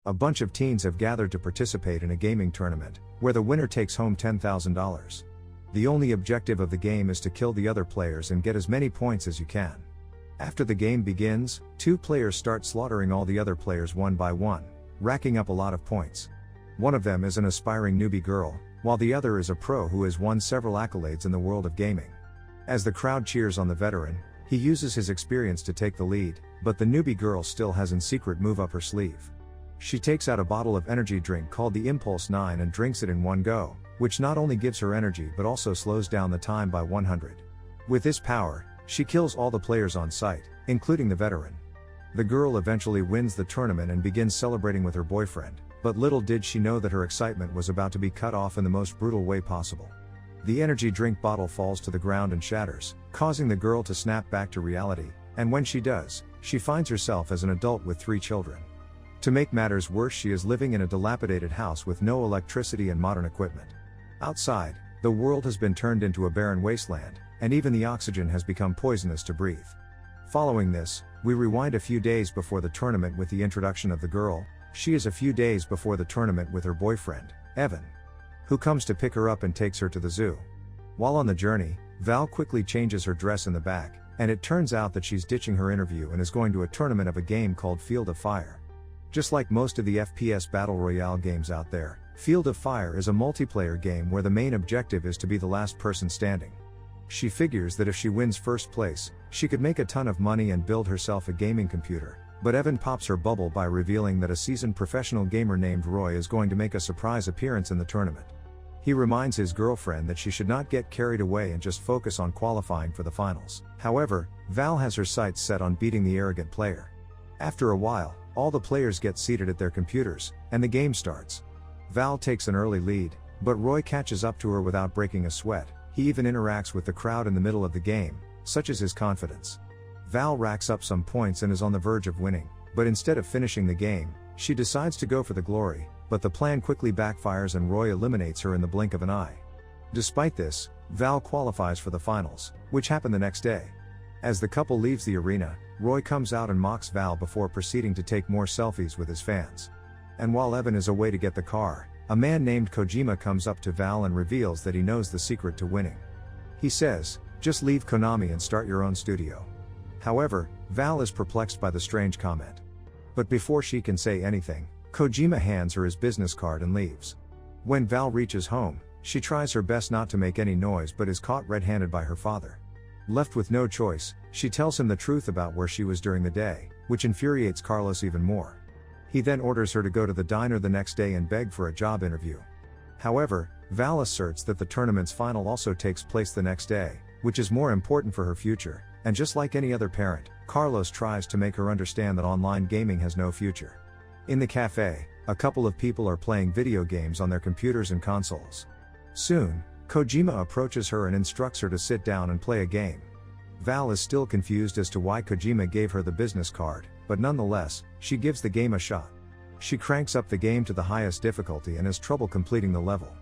A bunch of teens have gathered to participate in a gaming tournament, where the winner takes home $10,000. The only objective of the game is to kill the other players and get as many points as you can. After the game begins, two players start slaughtering all the other players one by one, racking up a lot of points. One of them is an aspiring newbie girl, while the other is a pro who has won several accolades in the world of gaming. As the crowd cheers on the veteran, he uses his experience to take the lead, but the newbie girl still has a secret move up her sleeve. She takes out a bottle of energy drink called the Impulse 9 and drinks it in one go, which not only gives her energy but also slows down the time by 100. With this power, she kills all the players on site, including the veteran. The girl eventually wins the tournament and begins celebrating with her boyfriend, but little did she know that her excitement was about to be cut off in the most brutal way possible. The energy drink bottle falls to the ground and shatters, causing the girl to snap back to reality, and when she does, she finds herself as an adult with 3 children. To make matters worse, she is living in a dilapidated house with no electricity and modern equipment. Outside, the world has been turned into a barren wasteland, and even the oxygen has become poisonous to breathe. Following this, we rewind a few days before the tournament with the introduction of the girl. She is a few days before the tournament with her boyfriend, Evan, who comes to pick her up and takes her to the zoo. While on the journey, Val quickly changes her dress in the back, and it turns out that she's ditching her interview and is going to a tournament of a game called Field of Fire. Just like most of the FPS Battle Royale games out there, Field of Fire is a multiplayer game where the main objective is to be the last person standing. She figures that if she wins first place, she could make a ton of money and build herself a gaming computer, but Evan pops her bubble by revealing that a seasoned professional gamer named Roy is going to make a surprise appearance in the tournament. He reminds his girlfriend that she should not get carried away and just focus on qualifying for the finals. However, Val has her sights set on beating the arrogant player. After a while, all the players get seated at their computers, and the game starts. Val takes an early lead, but Roy catches up to her without breaking a sweat. He even interacts with the crowd in the middle of the game, such as his confidence. Val racks up some points and is on the verge of winning, but instead of finishing the game, she decides to go for the glory, but the plan quickly backfires and Roy eliminates her in the blink of an eye. Despite this, Val qualifies for the finals, which happen the next day. As the couple leaves the arena, Roy comes out and mocks Val before proceeding to take more selfies with his fans. And while Evan is away to get the car, a man named Kojima comes up to Val and reveals that he knows the secret to winning. He says, "Just leave Konami and start your own studio." However, Val is perplexed by the strange comment. But before she can say anything, Kojima hands her his business card and leaves. When Val reaches home, she tries her best not to make any noise but is caught red-handed by her father. Left with no choice, she tells him the truth about where she was during the day, which infuriates Carlos even more. He then orders her to go to the diner the next day and beg for a job interview. However, Val asserts that the tournament's final also takes place the next day, which is more important for her future, and just like any other parent, Carlos tries to make her understand that online gaming has no future. In the cafe, a couple of people are playing video games on their computers and consoles. Soon, Kojima approaches her and instructs her to sit down and play a game. Val is still confused as to why Kojima gave her the business card, but nonetheless, she gives the game a shot. She cranks up the game to the highest difficulty and has trouble completing the level.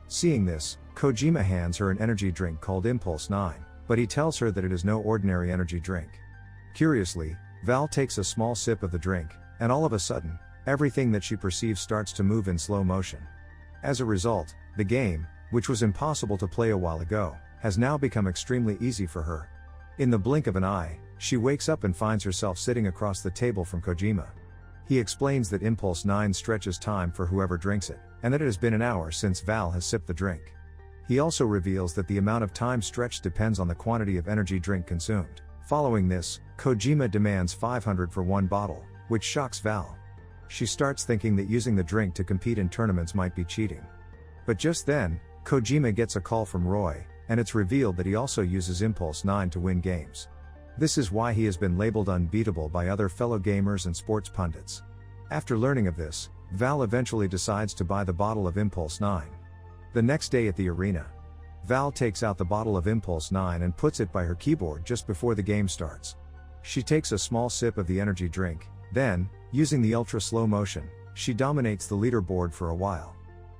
Seeing this, Kojima hands her an energy drink called Impulse 9, but he tells her that it is no ordinary energy drink. Curiously, Val takes a small sip of the drink, and all of a sudden, everything that she perceives starts to move in slow motion. As a result, the game, which was impossible to play a while ago, has now become extremely easy for her. In the blink of an eye, she wakes up and finds herself sitting across the table from Kojima. He explains that Impulse 9 stretches time for whoever drinks it, and that it has been an hour since Val has sipped the drink. He also reveals that the amount of time stretched depends on the quantity of energy drink consumed. Following this, Kojima demands 500 for one bottle, which shocks Val. She starts thinking that using the drink to compete in tournaments might be cheating. But just then, Kojima gets a call from Roy, and it's revealed that he also uses Impulse 9 to win games. This is why he has been labeled unbeatable by other fellow gamers and sports pundits. After learning of this, Val eventually decides to buy the bottle of Impulse 9. The next day at the arena, Val takes out the bottle of Impulse 9 and puts it by her keyboard just before the game starts. She takes a small sip of the energy drink, then, using the ultra slow motion, she dominates the leaderboard for a while.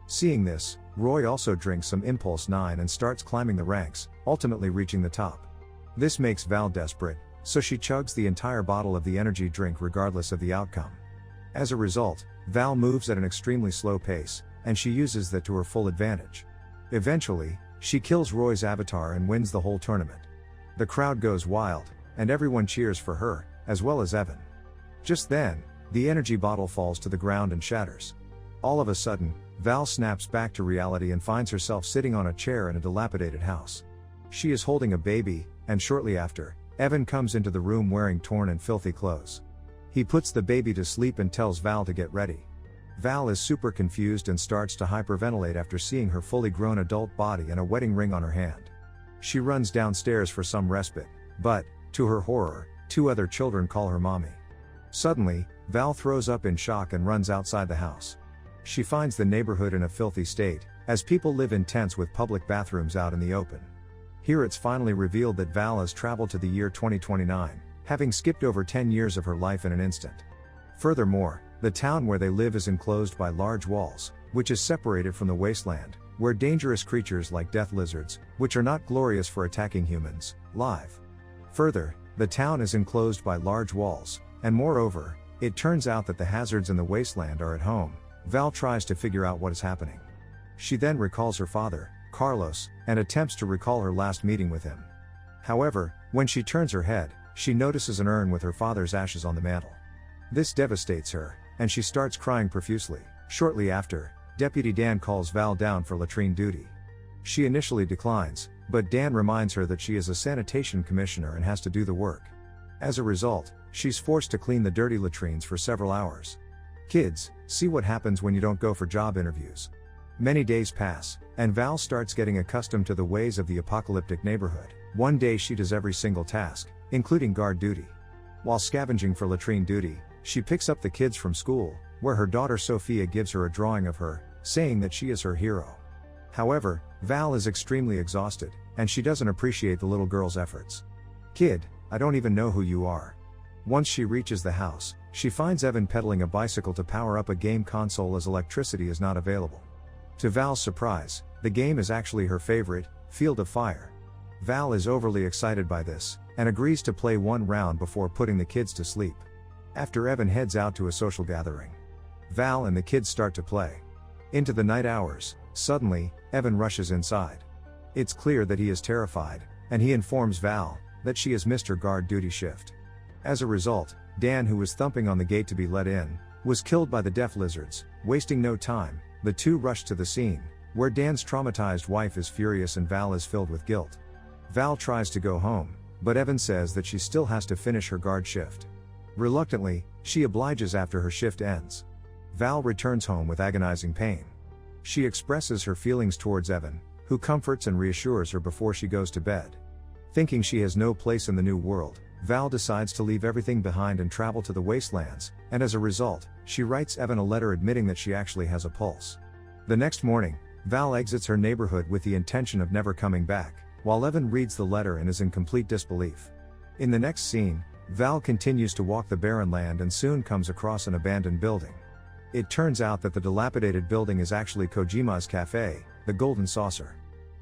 Seeing this, Roy also drinks some Impulse 9 and starts climbing the ranks, ultimately reaching the top. This makes Val desperate, so she chugs the entire bottle of the energy drink regardless of the outcome. As a result, Val moves at an extremely slow pace, and she uses that to her full advantage. Eventually, she kills Roy's avatar and wins the whole tournament. The crowd goes wild, and everyone cheers for her, as well as Evan. Just then, the energy bottle falls to the ground and shatters. All of a sudden, Val snaps back to reality and finds herself sitting on a chair in a dilapidated house. She is holding a baby, and shortly after, Evan comes into the room wearing torn and filthy clothes. He puts the baby to sleep and tells Val to get ready. Val is super confused and starts to hyperventilate after seeing her fully grown adult body and a wedding ring on her hand. She runs downstairs for some respite, but, to her horror, 2 other children call her mommy. Suddenly, Val throws up in shock and runs outside the house. She finds the neighborhood in a filthy state, as people live in tents with public bathrooms out in the open. Here it's finally revealed that Val has traveled to the year 2029, having skipped over 10 years of her life in an instant. Furthermore, the town where they live is enclosed by large walls, which is separated from the wasteland, where dangerous creatures like death lizards, which are not glorious for attacking humans, live. Further, the town is enclosed by large walls, and moreover, it turns out that the hazards in the wasteland are at home. Val tries to figure out what is happening. She then recalls her father, Carlos, and attempts to recall her last meeting with him. However, when she turns her head, she notices an urn with her father's ashes on the mantel. This devastates her, and she starts crying profusely. Shortly after, Deputy Dan calls Val down for latrine duty. She initially declines, but Dan reminds her that she is a sanitation commissioner and has to do the work. As a result, she's forced to clean the dirty latrines for several hours. Kids, see what happens when you don't go for job interviews. Many days pass, and Val starts getting accustomed to the ways of the apocalyptic neighborhood. One day she does every single task, including guard duty. While scavenging for latrine duty, she picks up the kids from school, where her daughter Sophia gives her a drawing of her, saying that she is her hero. However, Val is extremely exhausted, and she doesn't appreciate the little girl's efforts. "Kid, I don't even know who you are." Once she reaches the house, she finds Evan pedaling a bicycle to power up a game console as electricity is not available. To Val's surprise, the game is actually her favorite, Field of Fire. Val is overly excited by this, and agrees to play one round before putting the kids to sleep. After Evan heads out to a social gathering, Val and the kids start to play. Into the night hours, suddenly, Evan rushes inside. It's clear that he is terrified, and he informs Val that she has missed her guard duty shift. As a result, Dan, who was thumping on the gate to be let in, was killed by the death lizards. Wasting no time, the two rush to the scene, where Dan's traumatized wife is furious and Val is filled with guilt. Val tries to go home, but Evan says that she still has to finish her guard shift. Reluctantly, she obliges after her shift ends. Val returns home with agonizing pain. She expresses her feelings towards Evan, who comforts and reassures her before she goes to bed. Thinking she has no place in the new world, Val decides to leave everything behind and travel to the wastelands, and as a result, she writes Evan a letter admitting that she actually has a pulse. The next morning, Val exits her neighborhood with the intention of never coming back, while Evan reads the letter and is in complete disbelief. In the next scene, Val continues to walk the barren land and soon comes across an abandoned building. It turns out that the dilapidated building is actually Kojima's cafe, the Golden Saucer.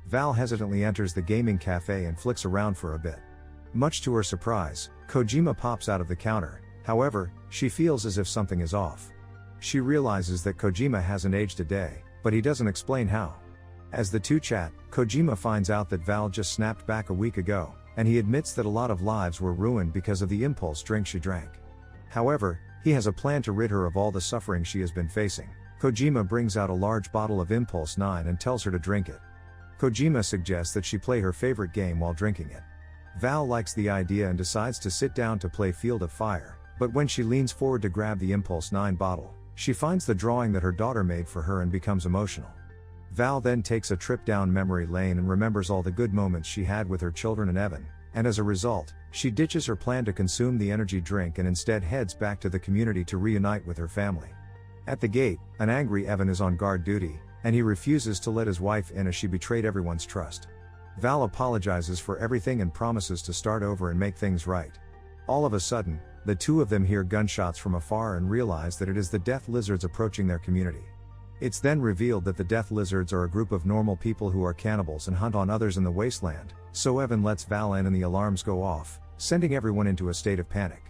Val hesitantly enters the gaming cafe and flicks around for a bit. Much to her surprise, Kojima pops out of the counter. However, she feels as if something is off. She realizes that Kojima hasn't aged a day, but he doesn't explain how. As the two chat, Kojima finds out that Val just snapped back a week ago, and he admits that a lot of lives were ruined because of the impulse drink she drank. However, he has a plan to rid her of all the suffering she has been facing. Kojima brings out a large bottle of Impulse 9 and tells her to drink it. Kojima suggests that she play her favorite game while drinking it. Val likes the idea and decides to sit down to play Field of Fire, but when she leans forward to grab the Impulse 9 bottle, she finds the drawing that her daughter made for her and becomes emotional. Val then takes a trip down memory lane and remembers all the good moments she had with her children and Evan, and as a result, she ditches her plan to consume the energy drink and instead heads back to the community to reunite with her family. At the gate, an angry Evan is on guard duty, and he refuses to let his wife in as she betrayed everyone's trust. Val apologizes for everything and promises to start over and make things right. All of a sudden, the two of them hear gunshots from afar and realize that it is the death lizards approaching their community. It's then revealed that the death lizards are a group of normal people who are cannibals and hunt on others in the wasteland, so Evan lets Val in and the alarms go off, sending everyone into a state of panic.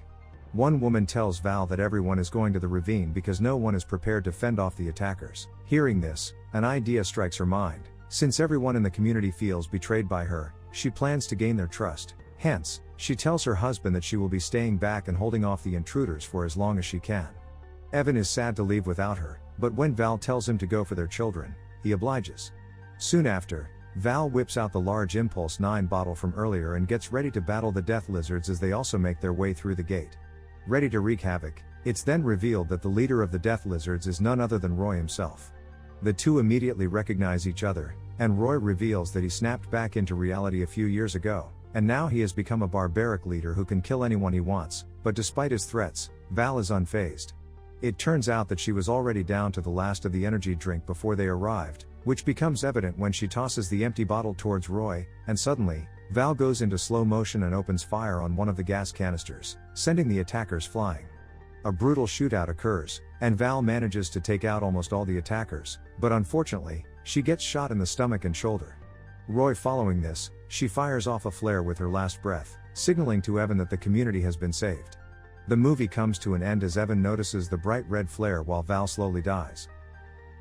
One woman tells Val that everyone is going to the ravine because no one is prepared to fend off the attackers. Hearing this, an idea strikes her mind. Since everyone in the community feels betrayed by her, she plans to gain their trust. Hence, she tells her husband that she will be staying back and holding off the intruders for as long as she can. Evan is sad to leave without her, but when Val tells him to go for their children, he obliges. Soon after, Val whips out the large Impulse 9 bottle from earlier and gets ready to battle the death lizards as they also make their way through the gate. Ready to wreak havoc, it's then revealed that the leader of the death lizards is none other than Roy himself. The two immediately recognize each other, and Roy reveals that he snapped back into reality a few years ago, and now he has become a barbaric leader who can kill anyone he wants, but despite his threats, Val is unfazed. It turns out that she was already down to the last of the energy drink before they arrived, which becomes evident when she tosses the empty bottle towards Roy, and suddenly, Val goes into slow motion and opens fire on one of the gas canisters, sending the attackers flying. A brutal shootout occurs, and Val manages to take out almost all the attackers, but unfortunately, she gets shot in the stomach and shoulder. Roy following this, she fires off a flare with her last breath, signaling to Evan that the community has been saved. The movie comes to an end as Evan notices the bright red flare while Val slowly dies.